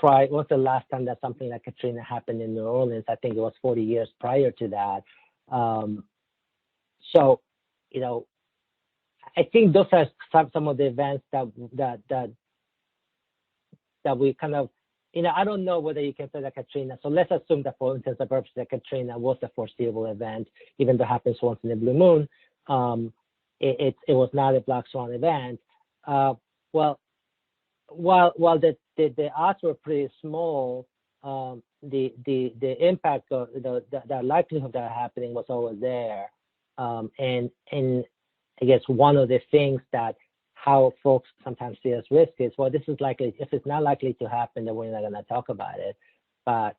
what's the last time that something like Katrina happened in New Orleans? I think it was 40 years prior to that. So, you know, I think those are some of the events that we kind of, you know, I don't know whether you can say that Katrina. So let's assume that for instance, the purpose that Katrina was a foreseeable event, even though it happens once in a blue moon. It was not a black swan event. Well, while the odds were pretty small, the impact of the likelihood of that happening was always there. And I guess one of the things that how folks sometimes see as risk is, well, this is likely. If it's not likely to happen, then we're not going to talk about it. But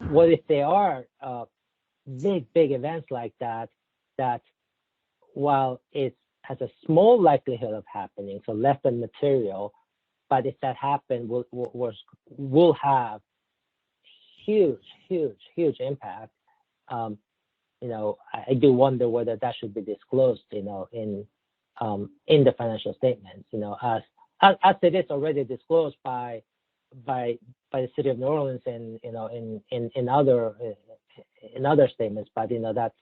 what if there are big events like that while it has a small likelihood of happening, so less than material, but if that happened, will have huge impact. You know, I do wonder whether that should be disclosed, you know, in the financial statements, you know, as it is already disclosed by the city of New Orleans and, you know, in other statements. But, you know, that's,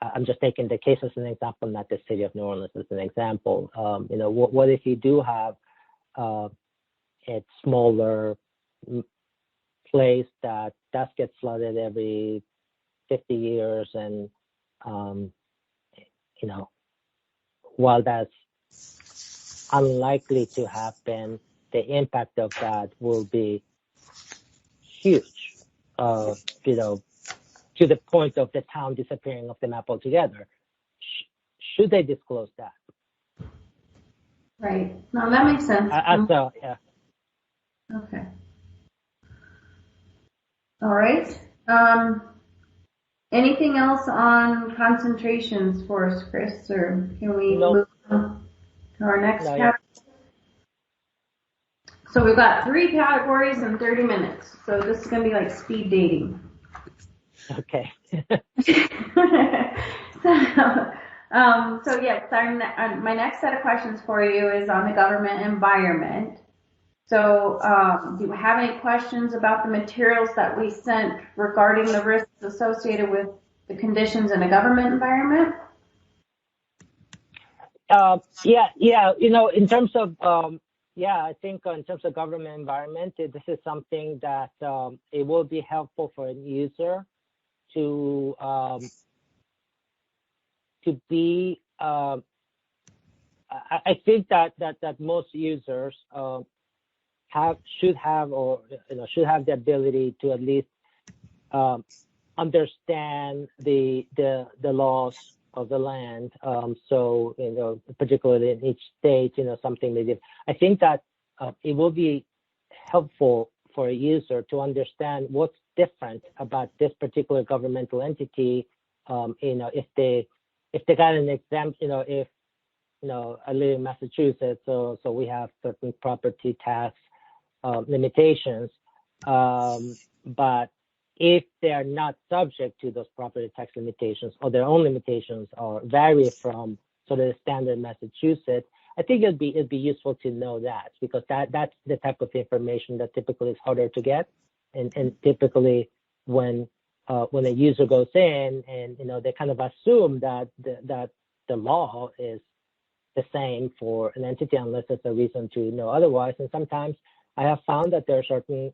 I'm just taking the case as an example, not the city of New Orleans as an example. You know, what if you do have a smaller place that does get flooded every 50 years, and you know, while that's unlikely to happen, the impact of that will be huge. You know, to the point of the town disappearing off the map altogether. Should they disclose that? Right. No, that makes sense. So, yeah. Okay. All right. Anything else on concentrations for us, Chris, or can we move on to our next category? So we've got 3 categories in 30 minutes. So this is going to be like speed dating. Okay. So yes, my next set of questions for you is on the government environment. So do you have any questions about the materials that we sent regarding the risks associated with the conditions in a government environment? Yeah. You know, in terms of, I think in terms of government environment, this is something that it will be helpful for a user to be. I think that most users should have the ability to at least understand the laws of the land. So, you know, particularly in each state, you know, something maybe. I think that it will be helpful for a user to understand what's different about this particular governmental entity. You know, if they got an exemption, you know, if, you know, I live in Massachusetts, so we have certain property tax limitations, but if they are not subject to those property tax limitations, or their own limitations are vary from sort of the standard Massachusetts, I think it'd be useful to know that, because that's the type of information that typically is harder to get, and typically when a user goes in and, you know, they kind of assume that the law is the same for an entity unless there's a reason to know otherwise. And sometimes I have found that there are certain,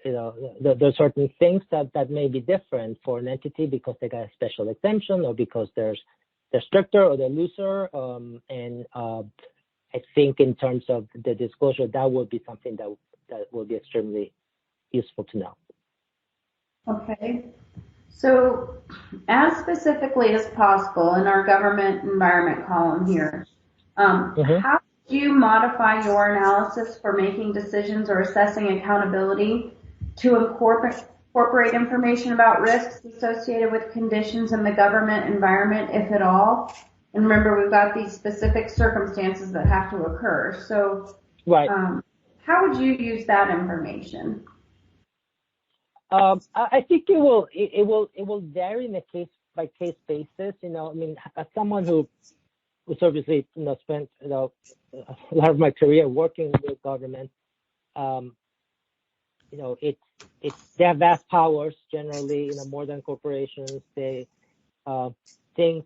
there's certain things that may be different for an entity because they got a special exemption, or because they're stricter or they're looser. And I think in terms of the disclosure, that would be something that will be extremely useful to know. Okay. So as specifically as possible in our government environment column here, how do you modify your analysis for making decisions or assessing accountability to incorporate information about risks associated with conditions in the government environment, if at all? And remember, we've got these specific circumstances that have to occur. So right. How would you use that information? I think it will vary in a case by case basis. You know, I mean, as someone who's obviously, you know, spent, you know, a lot of my career working with government, they have vast powers generally, more than corporations. They things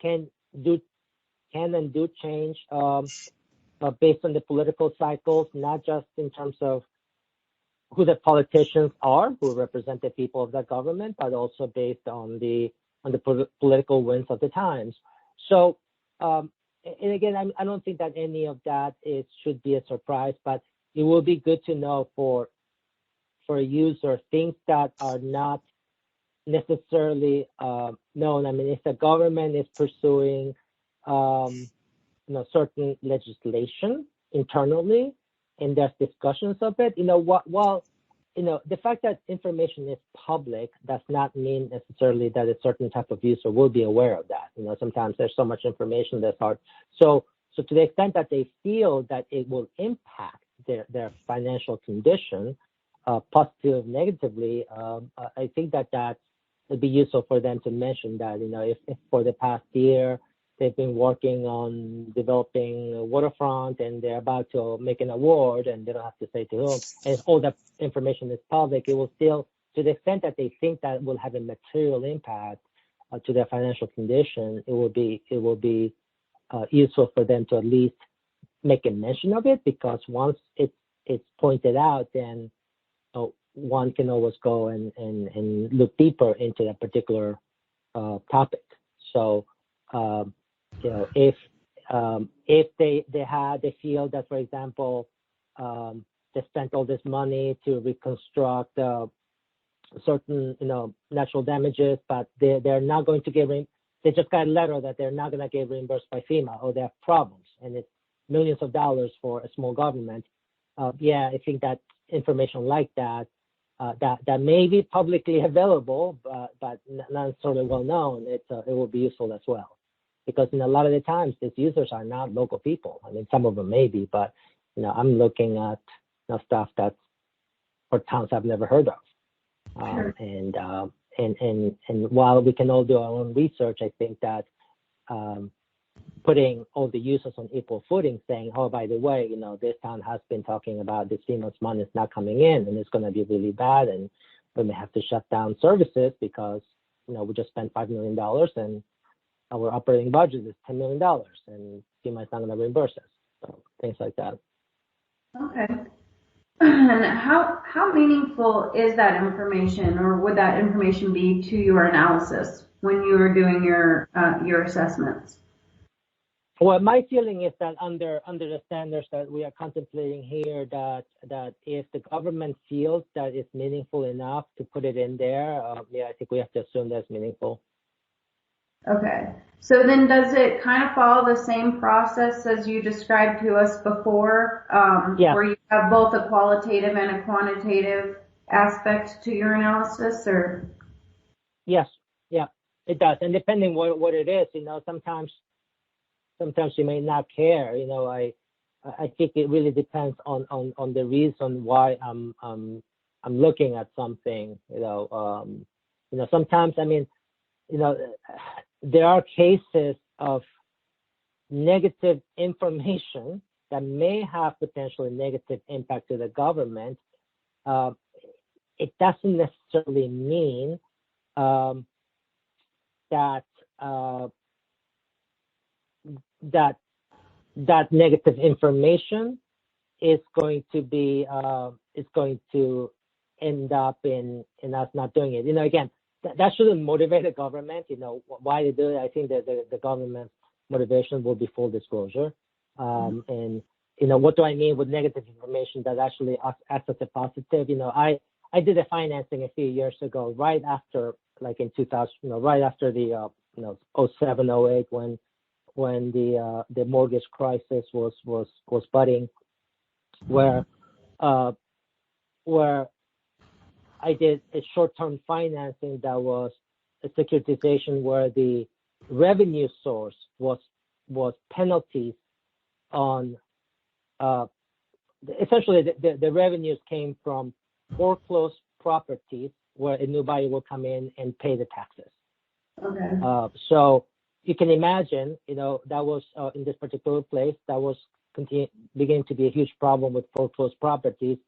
can and do change based on the political cycles, not just in terms of who the politicians are who represent the people of that government, but also based on the political winds of the times. So, and again, I don't think that any of that should be a surprise, but it will be good to know for a user things that are not necessarily known. I mean, if the government is pursuing certain legislation internally, and there's discussions of it, the fact that information is public does not mean necessarily that a certain type of user will be aware of that. Sometimes there's so much information that's hard. So to the extent that they feel that it will impact their financial condition, positively or negatively, I think that would be useful for them to mention that, if for the past year they've been working on developing a waterfront and they're about to make an award and they don't have to say to whom, and all that information is public, it will still, to the extent that they think that will have a material impact to their financial condition, it will be useful for them to at least make a mention of it, because once it's pointed out, then one can always go and look deeper into that particular topic. So, if they feel that, for example, they spent all this money to reconstruct certain, natural damages, but they're not going to get they just got a letter that they're not going to get reimbursed by FEMA, or they have problems, and it's millions of dollars for a small government. I think that information like that may be publicly available, but not necessarily well known, it will be useful as well. Because a lot of the times these users are not local people. I mean, some of them may be, but I'm looking at stuff that's for towns I've never heard of. Sure. And while we can all do our own research, I think that putting all the users on equal footing, saying, oh, by the way, this town has been talking about this FEMA's money is not coming in, and it's going to be really bad, and we may have to shut down services because we just spent $5 million and our operating budget is $10 million, and FEMA is not going to reimburse us. So things like that. Okay. And how meaningful is that information, or would that information be to your analysis when you are doing your assessments? Well, my feeling is that under the standards that we are contemplating here, that if the government feels that it's meaningful enough to put it in there, I think we have to assume that's meaningful. Okay. So then does it kind of follow the same process as you described to us before, where you have both a qualitative and a quantitative aspect to your analysis, or? Yes. Yeah, it does. And depending what it is, sometimes you may not care. I think it really depends on the reason why I'm looking at something. Sometimes, there are cases of negative information that may have potentially negative impact to the government. It doesn't necessarily mean that negative information is going to end up in us not doing it. Again, that shouldn't motivate the government. Why they do it, I think that the government's motivation will be full disclosure. And what do I mean with negative information that actually acts as a positive? I did a financing a few years ago, right after, like in 2000, right after the 07, 08, when the mortgage crisis was budding, where I did a short-term financing that was a securitization where the revenue source was penalties on essentially the revenues came from foreclosed properties where a new buyer will come in and pay the taxes. Okay. So you can imagine, that was in this particular place, that was begin to be a huge problem with foreclosed properties.